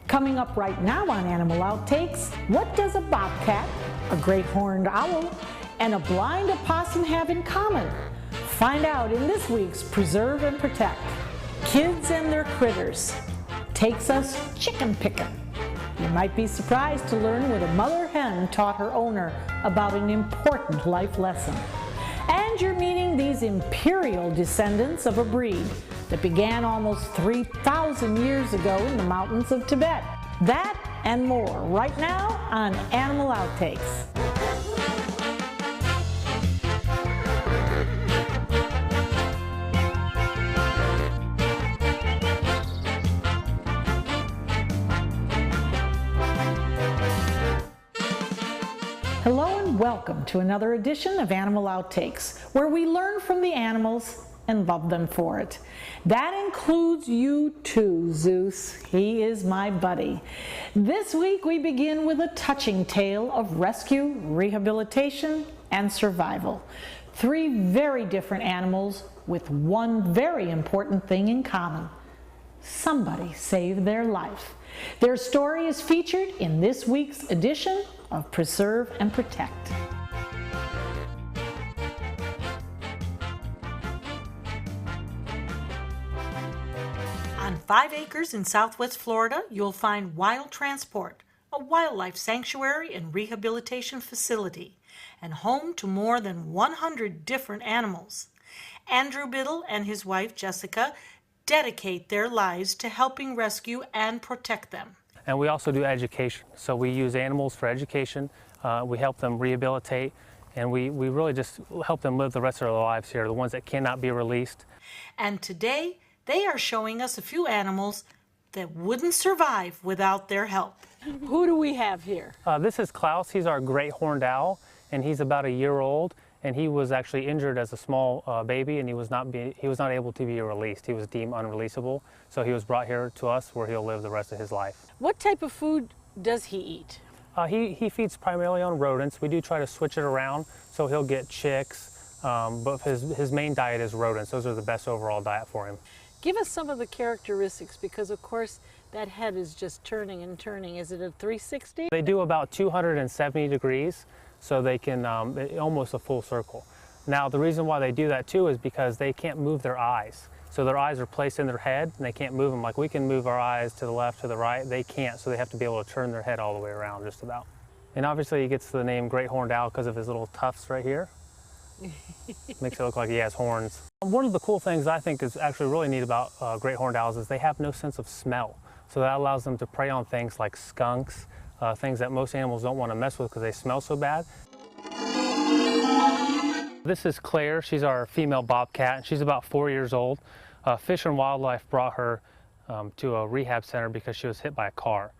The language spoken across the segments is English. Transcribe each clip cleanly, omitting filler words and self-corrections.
Coming up right now on Animal Outtakes, what does a bobcat, a great horned owl, and a blind opossum have in common? Find out in this week's Preserve and Protect. Kids and their critters takes us chicken picking. You might be surprised to learn what a mother hen taught her owner about an important life lesson. And you're meeting these imperial descendants of a breed that began almost 3,000 years ago in the mountains of Tibet. That and more right now on Animal Outtakes. Hello and welcome to another edition of Animal Outtakes, where we learn from the animals and love them for it. That includes you too, Zeus. He is my buddy. This week we begin with a touching tale of rescue, rehabilitation, and survival. Three very different animals with one very important thing in common. Somebody saved their life. Their story is featured in this week's edition of Preserve and Protect. On 5 acres in southwest Florida, you'll find Wild Transport, a wildlife sanctuary and rehabilitation facility, and home to more than 100 different animals. Andrew Biddle and his wife, Jessica, dedicate their lives to helping rescue and protect them. And we also do education. So we use animals for education, we help them rehabilitate, and we really just help them live the rest of their lives here, the ones that cannot be released. And today, they are showing us a few animals that wouldn't survive without their help. Who do we have here? This is Klaus. He's our great horned owl, and he's about a year old. And he was actually injured as a small baby, and he was not able to be released. He was deemed unreleasable, so he was brought here to us where he'll live the rest of his life. What type of food does he eat? He feeds primarily on rodents. We do try to switch it around, so he'll get chicks, but his main diet is rodents. Those are the best overall diet for him. Give us some of the characteristics, because of course that head is just turning and turning. Is it a 360? They do about 270 degrees. So they can, almost a full circle. Now the reason why they do that too is because they can't move their eyes. So their eyes are placed in their head and they can't move them. Like we can move our eyes to the left, to the right, they can't. So they have to be able to turn their head all the way around just about. And obviously he gets the name Great Horned Owl because of his little tufts right here. Makes it look like he has horns. One of the cool things I think is actually really neat about Great Horned Owls is they have no sense of smell. So that allows them to prey on things like skunks, things that most animals don't want to mess with because they smell so bad. This is Claire. She's our female bobcat, and she's about 4 years old. Fish and Wildlife brought her to a rehab center because she was hit by a car.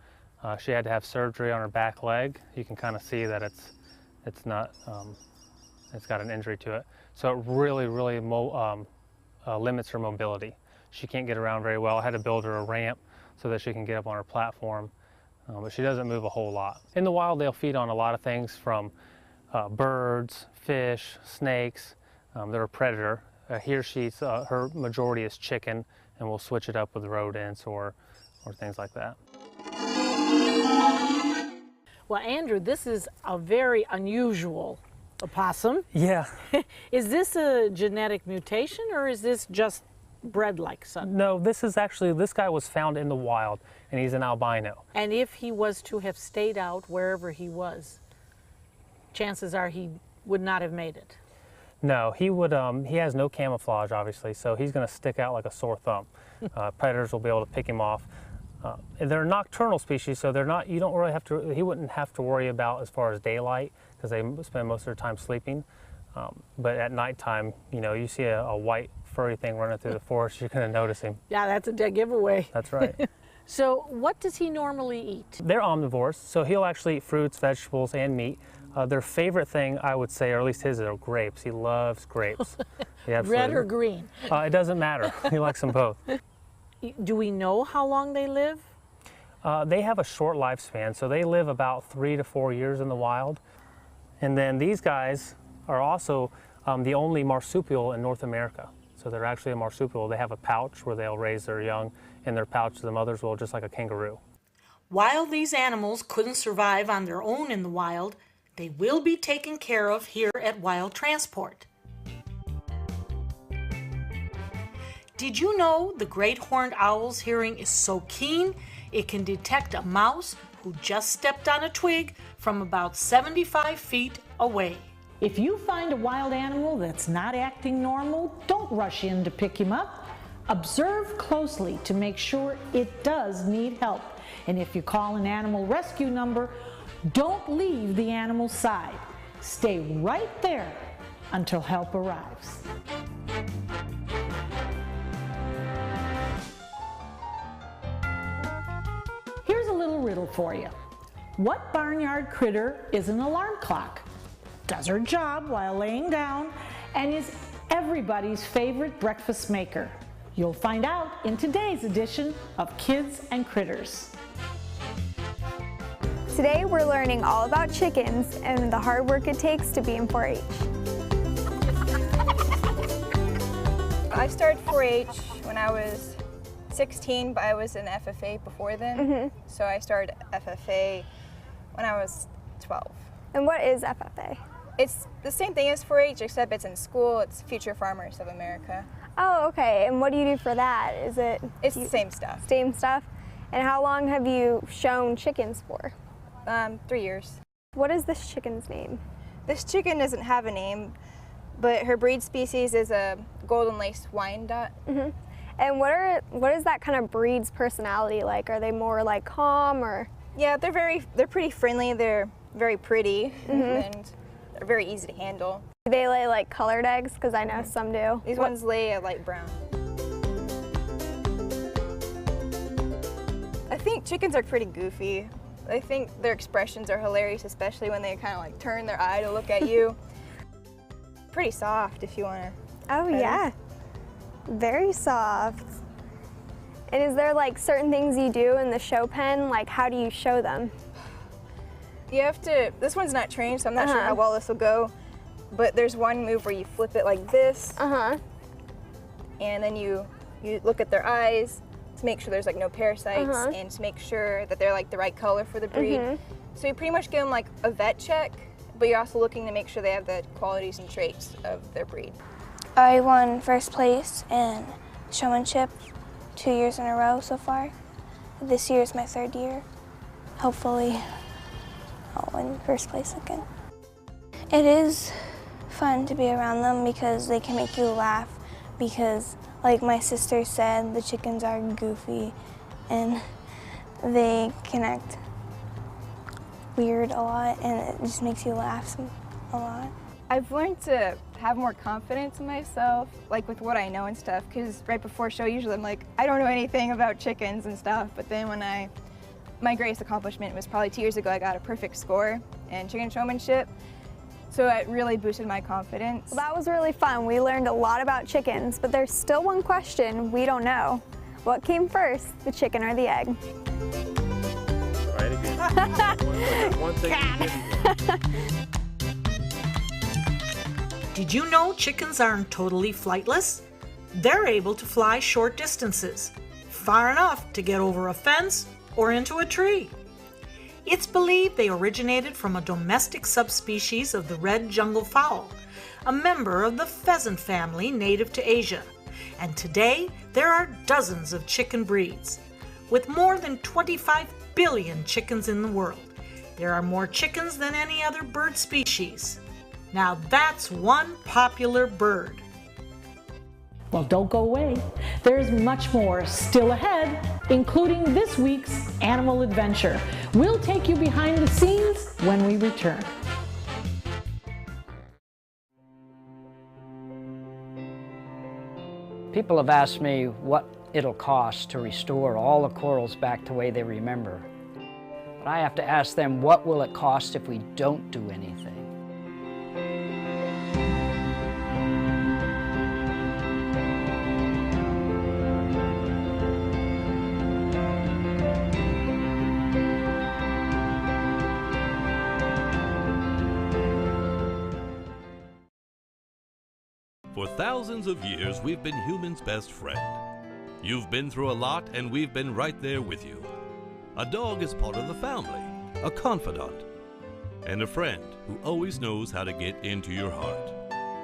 She had to have surgery on her back leg. You can kind of see that it's got an injury to it. So it really limits her mobility. She can't get around very well. I had to build her a ramp so that she can get up on her platform. But she doesn't move a whole lot. In the wild, they'll feed on a lot of things from birds, fish, snakes. They're a predator. Here her majority is chicken, and we'll switch it up with rodents or things like that. Well, Andrew, this is a very unusual opossum. Yeah. Is this a genetic mutation, or is this just bred like something? No, this guy was found in the wild, and he's an albino. And if he was to have stayed out wherever he was, chances are he would not have made it. No, he would. He has no camouflage, obviously, so he's going to stick out like a sore thumb. Predators will be able to pick him off. They're nocturnal species, so they're not. You don't really have to. He wouldn't have to worry about as far as daylight because they spend most of their time sleeping. But at nighttime, you see a white furry thing running through the forest, you're going to notice him. Yeah, that's a dead giveaway. That's right. So what does he normally eat? They're omnivores, so he'll actually eat fruits, vegetables, and meat. Their favorite thing, I would say, or at least his, are grapes. He loves grapes. Red or green? It doesn't matter. He likes them both. Do we know how long they live? They have a short lifespan, so they live about 3 to 4 years in the wild. And then these guys are also the only marsupial in North America. So they're actually a marsupial. They have a pouch where they'll raise their young in their pouch. The mothers will, just like a kangaroo. While these animals couldn't survive on their own in the wild, they will be taken care of here at Wild Transport. Did you know the great horned owl's hearing is so keen it can detect a mouse who just stepped on a twig from about 75 feet away? If you find a wild animal that's not acting normal, don't rush in to pick him up. Observe closely to make sure it does need help. And if you call an animal rescue number, don't leave the animal's side. Stay right there until help arrives. Here's a little riddle for you. What barnyard critter is an alarm clock, does her job while laying down, and is everybody's favorite breakfast maker? You'll find out in today's edition of Kids and Critters. Today we're learning all about chickens and the hard work it takes to be in 4-H. I started 4-H when I was 16, but I was in FFA before then. So I started FFA when I was 12. And what is FFA? It's the same thing as 4-H, except it's in school. It's Future Farmers of America. Oh, okay. And what do you do for that? It's the same stuff. Same stuff? And how long have you shown chickens for? 3 years. What is this chicken's name? This chicken doesn't have a name, but her breed species is a golden lace Wyandotte. And what is that kind of breed's personality like? Are they more like calm or? Yeah, they're pretty friendly. They're very pretty and they're very easy to handle. Do they lay like colored eggs? Because I know some do. These ones lay a light brown. I think chickens are pretty goofy. I think their expressions are hilarious, especially when they kind of like turn their eye to look at you. Pretty soft if you want to. Oh yeah, very soft. And is there like certain things you do in the show pen? Like how do you show them? You have to, this one's not trained, so I'm not sure how well this will go, but there's one move where you flip it like this, and then you look at their eyes to make sure there's like no parasites and to make sure that they're like the right color for the breed. So you pretty much give them like a vet check, but you're also looking to make sure they have the qualities and traits of their breed. I won first place in showmanship 2 years in a row so far. This year is my 3rd year. Hopefully I'll win first place again. It is fun to be around them because they can make you laugh because, like my sister said, the chickens are goofy and they can act weird a lot and it just makes you laugh a lot. I've learned to have more confidence in myself, like with what I know and stuff, because right before show usually I'm like, I don't know anything about chickens and stuff, but then when my greatest accomplishment was probably 2 years ago, I got a perfect score in chicken showmanship. So it really boosted my confidence. Well, that was really fun. We learned a lot about chickens, but there's still one question we don't know. What came first, the chicken or the egg? Try it again. One thing you Did you know chickens aren't totally flightless? They're able to fly short distances, far enough to get over a fence or into a tree. It's believed they originated from a domestic subspecies of the red jungle fowl, a member of the pheasant family native to Asia. And today, there are dozens of chicken breeds. With more than 25 billion chickens in the world, there are more chickens than any other bird species. Now that's one popular bird. Well, don't go away. There's much more still ahead, including this week's animal adventure. We'll take you behind the scenes when we return. People have asked me what it'll cost to restore all the corals back the way they remember. But I have to ask them, what will it cost if we don't do anything? For thousands of years, we've been humans' best friend. You've been through a lot, and we've been right there with you. A dog is part of the family, a confidant, and a friend who always knows how to get into your heart.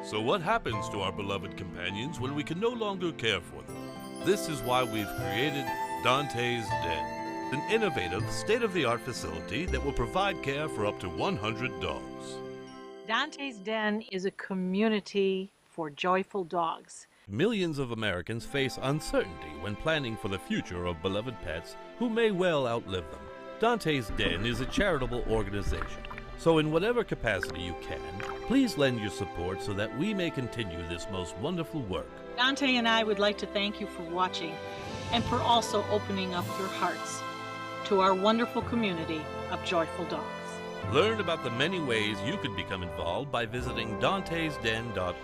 So what happens to our beloved companions when we can no longer care for them? This is why we've created Dante's Den, an innovative, state-of-the-art facility that will provide care for up to 100 dogs. Dante's Den is a community for joyful dogs. Millions of Americans face uncertainty when planning for the future of beloved pets who may well outlive them. Dante's Den is a charitable organization, so in whatever capacity you can, please lend your support so that we may continue this most wonderful work. Dante and I would like to thank you for watching and for also opening up your hearts to our wonderful community of joyful dogs. Learn about the many ways you could become involved by visiting dantesden.org.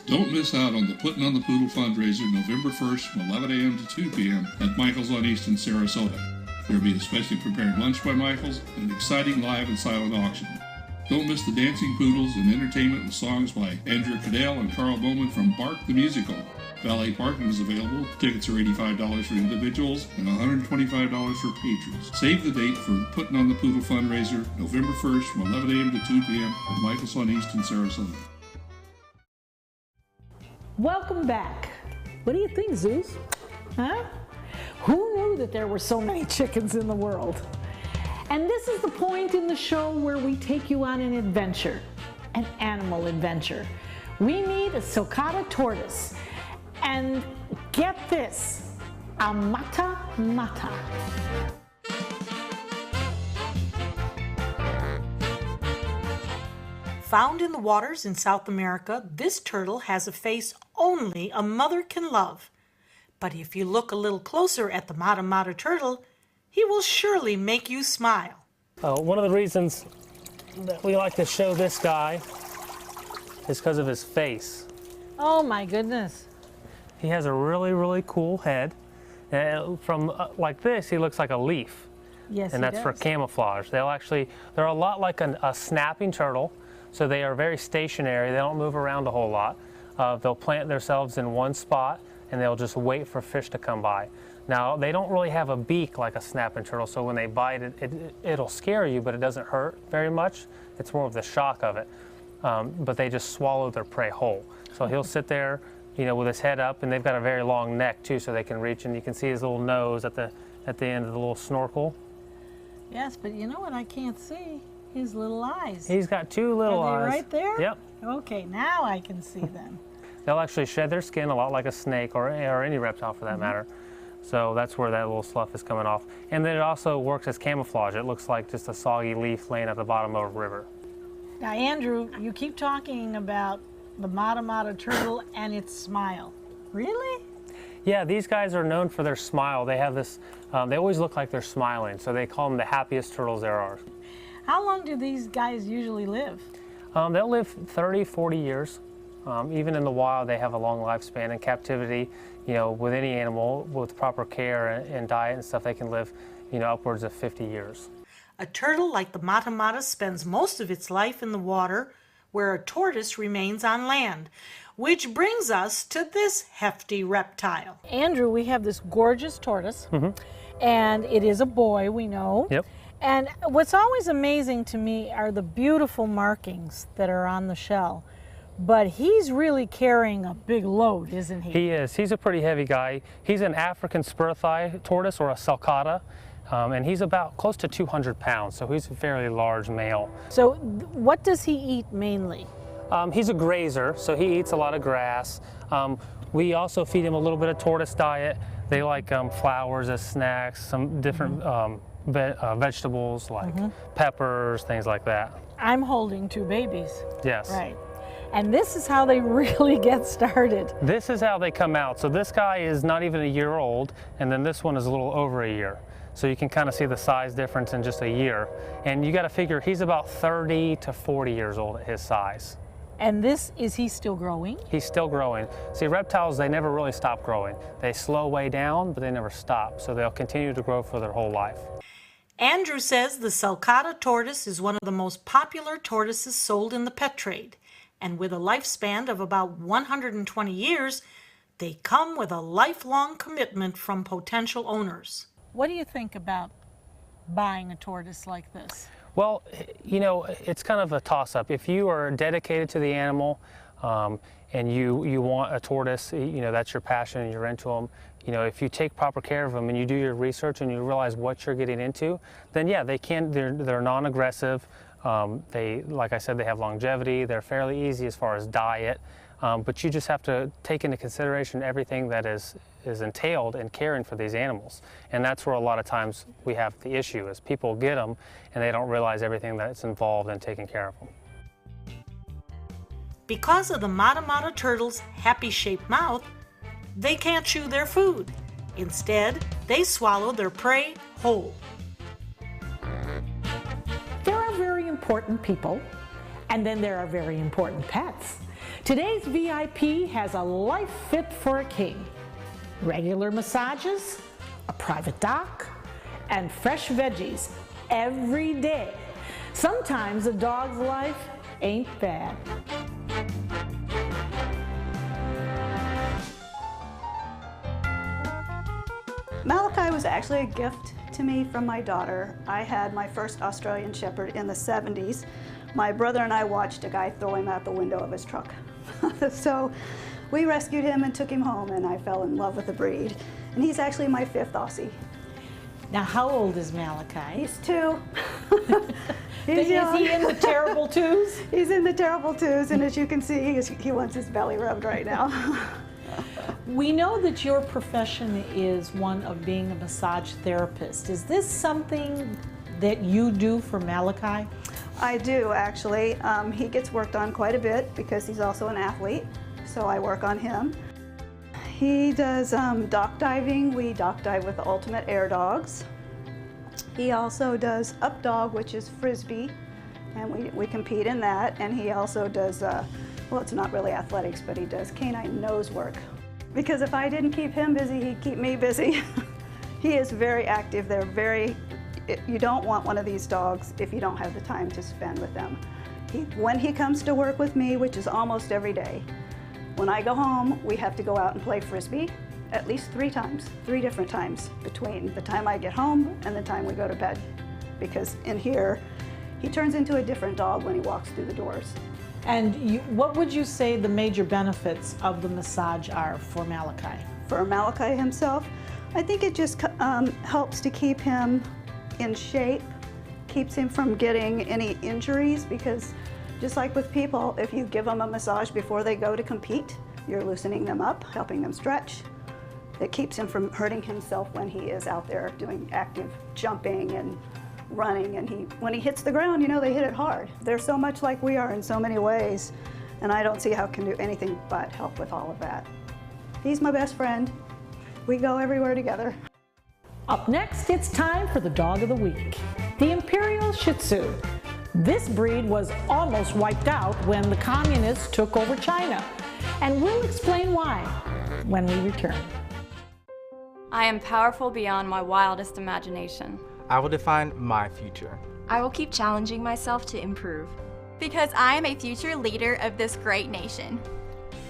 Don't miss out on the Putting on the Poodle fundraiser November 1st from 11 a.m. to 2 p.m. at Michael's on East in Sarasota. There will be a specially prepared lunch by Michael's and an exciting live and silent auction. Don't miss the dancing poodles and entertainment with songs by Andrew Cadell and Carl Bowman from Bark the Musical. Valet parking is available. Tickets are $85 for individuals and $125 for patrons. Save the date for Putting on the Poodle fundraiser November 1st from 11 a.m. to 2 p.m. at Michael's on East in Sarasota. Welcome back. What do you think, Zeus? Huh? Who knew that there were so many chickens in the world? And this is the point in the show where we take you on an adventure, an animal adventure. We meet a Socata tortoise, and get this, a mata mata. Found in the waters in South America, this turtle has a face only a mother can love. But if you look a little closer at the mata mata turtle, he will surely make you smile. One of the reasons that we like to show this guy is because of his face. Oh my goodness. He has a really, really cool head. From like this, he looks like a leaf. Yes, and that's for camouflage. They're a lot like a snapping turtle. So they are very stationary. They don't move around a whole lot. They'll plant themselves in one spot and they'll just wait for fish to come by. Now, they don't really have a beak like a snapping turtle, so when they bite it'll scare you, but it doesn't hurt very much. It's more of the shock of it. But they just swallow their prey whole. So he'll sit there, with his head up, and they've got a very long neck too, so they can reach, and you can see his little nose at the end of the little snorkel. Yes, but you know what I can't see? His little eyes. He's got two little eyes. Are they right there? Yep. Okay, now I can see them. They'll actually shed their skin a lot like a snake or any reptile for that matter. So that's where that little slough is coming off. And then it also works as camouflage. It looks like just a soggy leaf laying at the bottom of a river. Now, Andrew, you keep talking about the mata mata turtle and its smile. Really? Yeah, these guys are known for their smile. They have this, they always look like they're smiling, so they call them the happiest turtles there are. How long do these guys usually live? They'll live 30, 40 years. Even in the wild, they have a long lifespan. In captivity, with any animal, with proper care and diet and stuff, they can live, upwards of 50 years. A turtle like the mata mata spends most of its life in the water, where a tortoise remains on land. Which brings us to this hefty reptile. Andrew, we have this gorgeous tortoise, and it is a boy, we know. Yep. And what's always amazing to me are the beautiful markings that are on the shell. But he's really carrying a big load, isn't he? He is. He's a pretty heavy guy. He's an African spur-thigh tortoise, or a Socata, and he's about close to 200 pounds, so he's a fairly large male. So what does he eat mainly? He's a grazer, so he eats a lot of grass. We also feed him a little bit of tortoise diet. They like flowers as snacks, some different vegetables like peppers, things like that. I'm holding two babies. Yes. Right. And this is how they really get started. This is how they come out. So this guy is not even a year old, and then this one is a little over a year. So you can kind of see the size difference in just a year. And you got to figure he's about 30 to 40 years old at his size. And is he still growing? He's still growing. See, reptiles, they never really stop growing. They slow way down, but they never stop. So they'll continue to grow for their whole life. Andrew says the Socata tortoise is one of the most popular tortoises sold in the pet trade. And with a lifespan of about 120 years, They come with a lifelong commitment from potential owners. What do you think about buying a tortoise like this? Well, you know, it's kind of a toss-up. If you are dedicated to the animal and you want a tortoise, you know, that's your passion and you're into them, you know, if you take proper care of them and you do your research and you realize what you're getting into, then yeah, they're non-aggressive. They, like I said, they have longevity. They're fairly easy as far as diet. But you just have to take into consideration everything that is entailed in caring for these animals. And that's where a lot of times we have the issue is people get them and they don't realize everything that's involved in taking care of them. Because of the Mata Mata turtle's happy-shaped mouth, they can't chew their food. Instead, they swallow their prey whole. There are very important people, and then there are very important pets. Today's VIP has a life fit for a king. Regular massages, a private dock, and fresh veggies every day. Sometimes a dog's life ain't bad. Malachi was actually a gift to me from my daughter. I had my first Australian Shepherd in the 70s. My brother and I watched a guy throw him out the window of his truck. So we rescued him and took him home, and I fell in love with the breed. And he's actually my 5th Aussie. Now, how old is Malachi? He's 2. Is he in the terrible twos? He's in the terrible twos, and as you can see, he wants his belly rubbed right now. We know that your profession is one of being a massage therapist. Is this something that you do for Malachi? I do, actually. He gets worked on quite a bit because he's also an athlete, so I work on him. He does dock diving. We dock dive with the Ultimate Air Dogs. He also does up dog, which is frisbee, and we compete in that. And he also does, well, it's not really athletics, but he does canine nose work. Because if I didn't keep him busy, he'd keep me busy. He is very active. You don't want one of these dogs if you don't have the time to spend with them. When he comes to work with me, which is almost every day, when I go home, we have to go out and play frisbee at least 3 different times between the time I get home and the time we go to bed. Because in here, he turns into a different dog when he walks through the doors. And what would you say the major benefits of the massage are for Malachi? For Malachi himself, I think it just helps to keep him in shape, keeps him from getting any injuries, because just like with people, if you give them a massage before they go to compete, you're loosening them up, helping them stretch. It keeps him from hurting himself when he is out there doing active jumping and running, and when he hits the ground, you know, they hit it hard. They're so much like we are in so many ways, and I don't see how it can do anything but help with all of that. He's my best friend. We go everywhere together. Up next, it's time for the Dog of the Week, the Imperial Shih Tzu. This breed was almost wiped out when the communists took over China, and we'll explain why when we return. I am powerful beyond my wildest imagination. I will define my future. I will keep challenging myself to improve. Because I am a future leader of this great nation.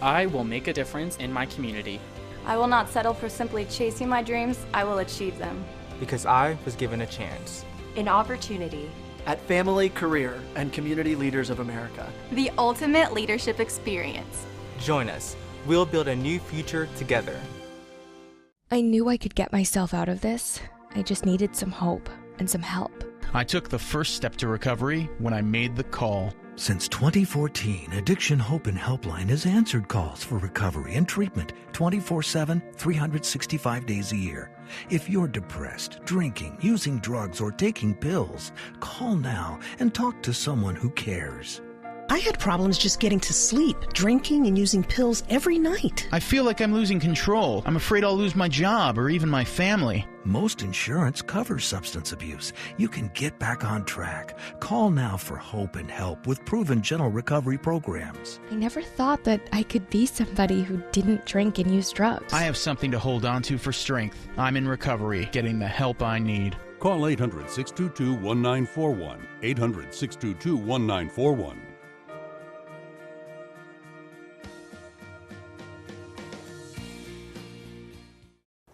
I will make a difference in my community. I will not settle for simply chasing my dreams, I will achieve them. Because I was given a chance. An opportunity. At Family, Career, and Community Leaders of America. The ultimate leadership experience. Join us. We'll build a new future together. I knew I could get myself out of this. I just needed some hope and some help. I took the first step to recovery when I made the call. Since 2014, Addiction Hope and Helpline has answered calls for recovery and treatment 24/7, 365 days a year. If you're depressed, drinking, using drugs, or taking pills, call now and talk to someone who cares. I had problems just getting to sleep, drinking and using pills every night. I feel like I'm losing control. I'm afraid I'll lose my job or even my family. Most insurance covers substance abuse. You can get back on track. Call now for hope and help with proven gentle recovery programs. I never thought that I could be somebody who didn't drink and use drugs. I have something to hold on to for strength. I'm in recovery, getting the help I need. Call 800-622-1941. 800-622-1941.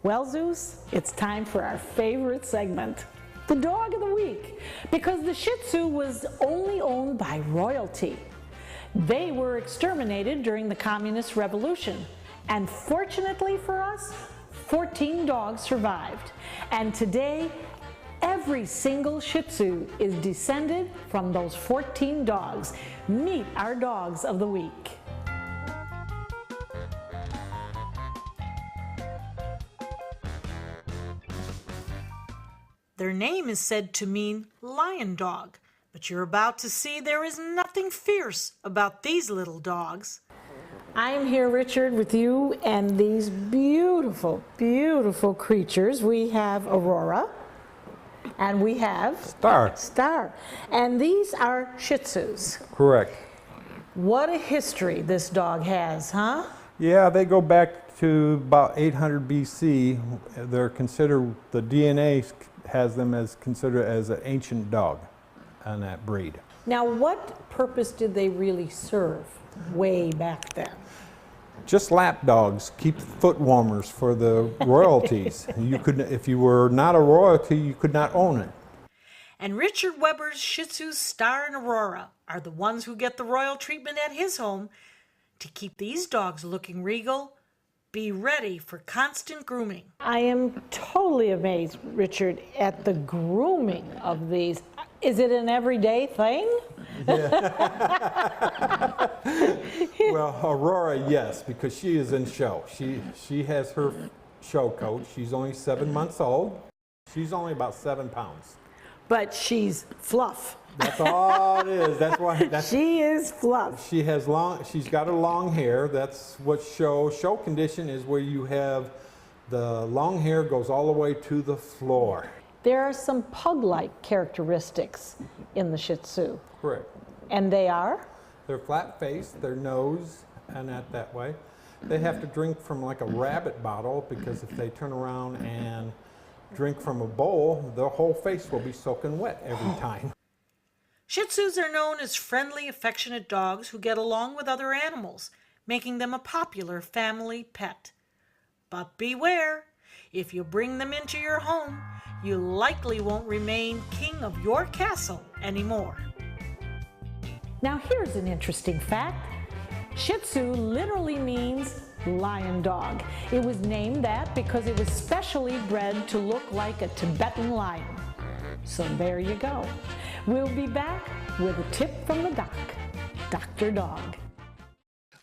Well, Zeus, it's time for our favorite segment, the Dog of the Week, because the Shih Tzu was only owned by royalty. They were exterminated during the Communist Revolution, and fortunately for us, 14 dogs survived. And today, every single Shih Tzu is descended from those 14 dogs. Meet our Dogs of the Week. Their name is said to mean lion dog, but you're about to see there is nothing fierce about these little dogs. I'm here, Richard, with you and these beautiful, beautiful creatures. We have Aurora, and we have Star. And these are Shih Tzus. Correct. What a history this dog has, huh? Yeah, they go back to about 800 BC. They're considered, the DNA has them as considered as an ancient dog on that breed. Now, what purpose did they really serve way back then? Just lap dogs, keep foot warmers for the royalties. You could, if you were not a royalty, you could not own it. And Richard Weber's Shih Tzus Star and Aurora are the ones who get the royal treatment at his home. To keep these dogs looking regal, be ready for constant grooming. I am totally amazed, Richard, at the grooming of these. Is it an everyday thing? Yeah. Well, Aurora, yes, because she is in show. She has her show coat. She's only 7 months old. She's only about 7 pounds. But she's fluff. That's all it is. That's why. She is fluff. She has long. She's got her long hair. That's what show condition is, where you have the long hair goes all the way to the floor. There are some pug-like characteristics in the Shih Tzu. Correct. And they are? They're flat-faced, their nose, and that way. They have to drink from like a rabbit bottle, because if they turn around and drink from a bowl, their whole face will be soaking wet every time. Shih Tzus are known as friendly, affectionate dogs who get along with other animals, making them a popular family pet. But beware, if you bring them into your home, you likely won't remain king of your castle anymore. Now here's an interesting fact. Shih Tzu literally means lion dog. It was named that because it was specially bred to look like a Tibetan lion. So there you go. We'll be back with a tip from the doc, Dr. Dog.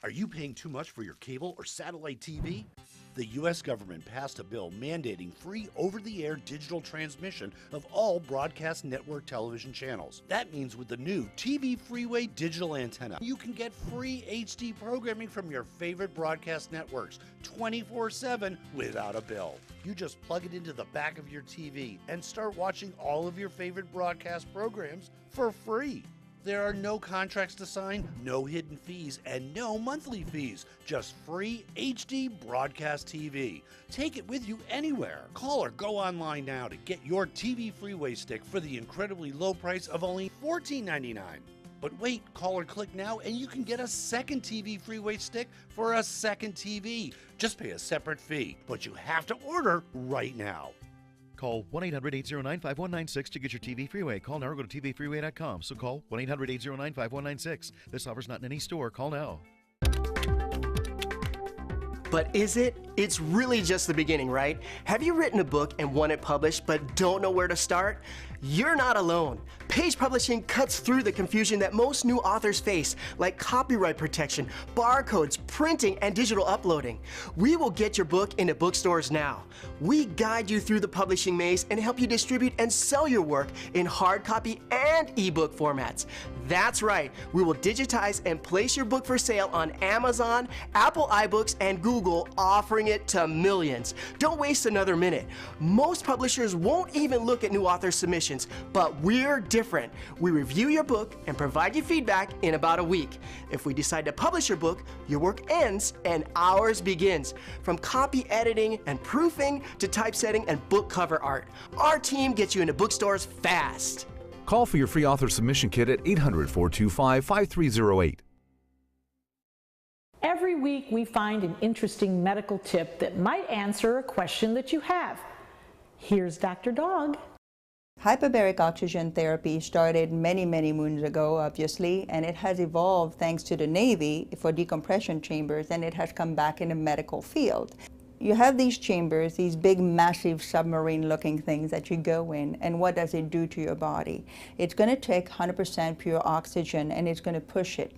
Are you paying too much for your cable or satellite TV? The U.S. government passed a bill mandating free over-the-air digital transmission of all broadcast network television channels. That means with the new TV Freeway digital antenna, you can get free HD programming from your favorite broadcast networks 24/7 without a bill. You just plug it into the back of your TV and start watching all of your favorite broadcast programs for free. There are no contracts to sign, no hidden fees, and no monthly fees. Just free HD broadcast TV. Take it with you anywhere. Call or go online now to get your TV Freeway stick for the incredibly low price of only $14.99. But wait, call or click now and you can get a second TV Freeway stick for a second TV. Just pay a separate fee, but you have to order right now. Call 1-800-809-5196 to get your TV Freeway. Call now or go to tvfreeway.com. So call 1-800-809-5196. This offer's not in any store. Call now. But is it? It's really just the beginning, right? Have you written a book and want it published but don't know where to start? You're not alone. Page Publishing cuts through the confusion that most new authors face, like copyright protection, barcodes, printing, and digital uploading. We will get your book into bookstores now. We guide you through the publishing maze and help you distribute and sell your work in hard copy and ebook formats. That's right, we will digitize and place your book for sale on Amazon, Apple iBooks, and Google, offering it to millions. Don't waste another minute. Most publishers won't even look at new author submissions, but we're different. We review your book and provide you feedback in about a week. If we decide to publish your book, your work ends and ours begins. From copy editing and proofing to typesetting and book cover art, our team gets you into bookstores fast. Call for your free author submission kit at 800-425-5308. Every week we find an interesting medical tip that might answer a question that you have. Here's Dr. Dog. Hyperbaric oxygen therapy started many, many moons ago, obviously, and it has evolved thanks to the Navy for decompression chambers, and it has come back in the medical field. You have these chambers, these big, massive submarine-looking things that you go in, and what does it do to your body? It's going to take 100% pure oxygen, and it's going to push it.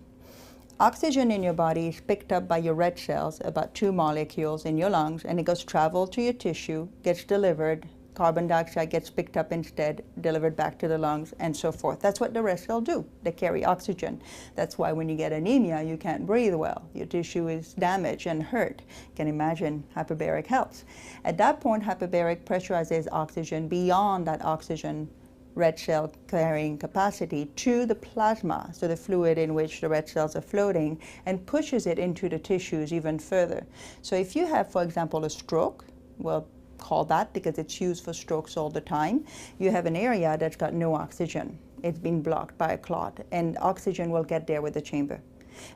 Oxygen in your body is picked up by your red cells, about 2 molecules in your lungs, and it goes travel to your tissue, gets delivered. Carbon dioxide gets picked up instead, delivered back to the lungs, and so forth. That's what the red cells do. They carry oxygen. That's why when you get anemia, you can't breathe well. Your tissue is damaged and hurt. You can imagine hyperbaric helps. At that point, hyperbaric pressurizes oxygen beyond that oxygen red cell carrying capacity to the plasma, so the fluid in which the red cells are floating, and pushes it into the tissues even further. So if you have, for example, a stroke, well, call that because it's used for strokes all the time. You have an area that's got no oxygen. It's been blocked by a clot, and oxygen will get there with the chamber.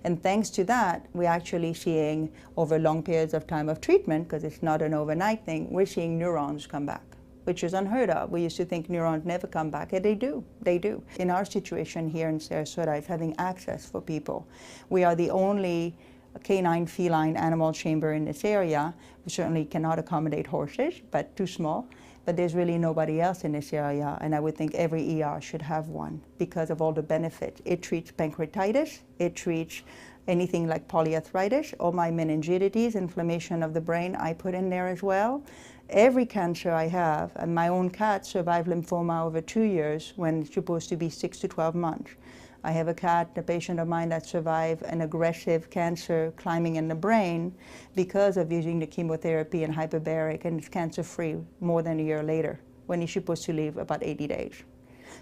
And thanks to that, we're actually seeing over long periods of time of treatment, because it's not an overnight thing, we're seeing neurons come back, which is unheard of. We used to think neurons never come back, and they do. They do. In our situation here in Sarasota, it's having access for people. We are the only canine feline animal chamber in this area. We certainly cannot accommodate horses, but too small. But there's really nobody else in this area, and I would think every ER should have one because of all the benefits. It treats pancreatitis, it treats anything like polyarthritis, all my meningitis, inflammation of the brain, I put in there as well. Every cancer I have, and my own cat survived lymphoma over 2 years when it's supposed to be 6 to 12 months. I have a cat, a patient of mine, that survived an aggressive cancer climbing in the brain because of using the chemotherapy and hyperbaric, and it's cancer-free more than a year later when he's supposed to live about 80 days.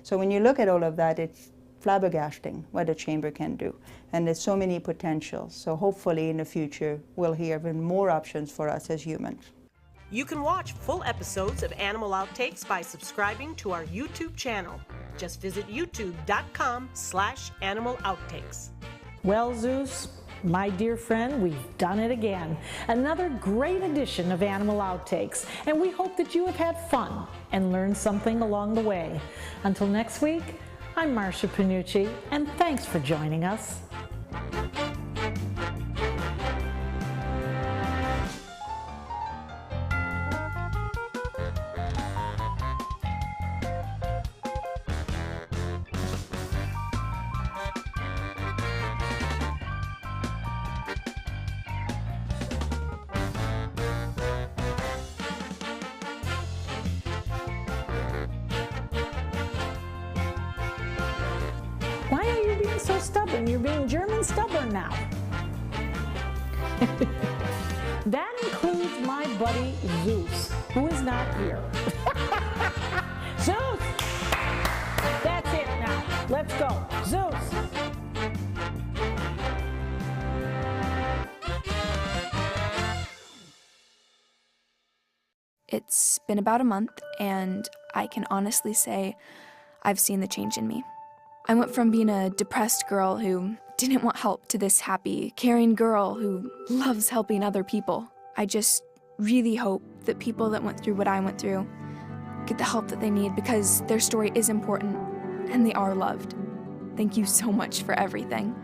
So when you look at all of that, it's flabbergasting what a chamber can do. And there's so many potentials. So hopefully in the future, we'll hear even more options for us as humans. You can watch full episodes of Animal Outtakes by subscribing to our YouTube channel. Just visit youtube.com/animalouttakes. Well, Zeus, my dear friend, we've done it again. Another great edition of Animal Outtakes, and we hope that you have had fun and learned something along the way. Until next week, I'm Marcia Panucci, and thanks for joining us. Why are you being so stubborn? You're being German stubborn now. That includes my buddy Zeus, who is not here. Zeus! That's it now. Let's go. Zeus! It's been about a month, and I can honestly say I've seen the change in me. I went from being a depressed girl who didn't want help to this happy, caring girl who loves helping other people. I just really hope that people that went through what I went through get the help that they need, because their story is important and they are loved. Thank you so much for everything.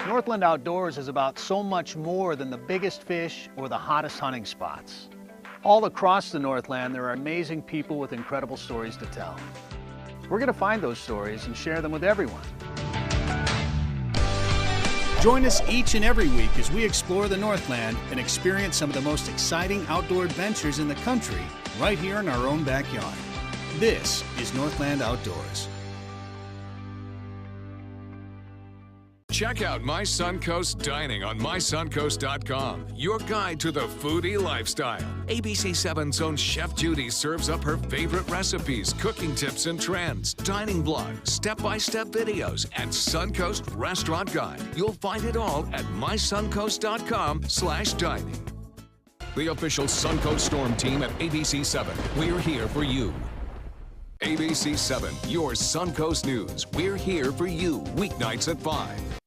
Northland Outdoors is about so much more than the biggest fish or the hottest hunting spots. All across the Northland, there are amazing people with incredible stories to tell. We're going to find those stories and share them with everyone. Join us each and every week as we explore the Northland and experience some of the most exciting outdoor adventures in the country right here in our own backyard. This is Northland Outdoors. Check out My Suncoast Dining on mysuncoast.com, your guide to the foodie lifestyle. ABC7's own Chef Judy serves up her favorite recipes, cooking tips and trends, dining blogs, step-by-step videos, and Suncoast Restaurant Guide. You'll find it all at mysuncoast.com/dining. The official Suncoast Storm team at ABC7. We're here for you. ABC 7, your Suncoast News. We're here for you weeknights at 5.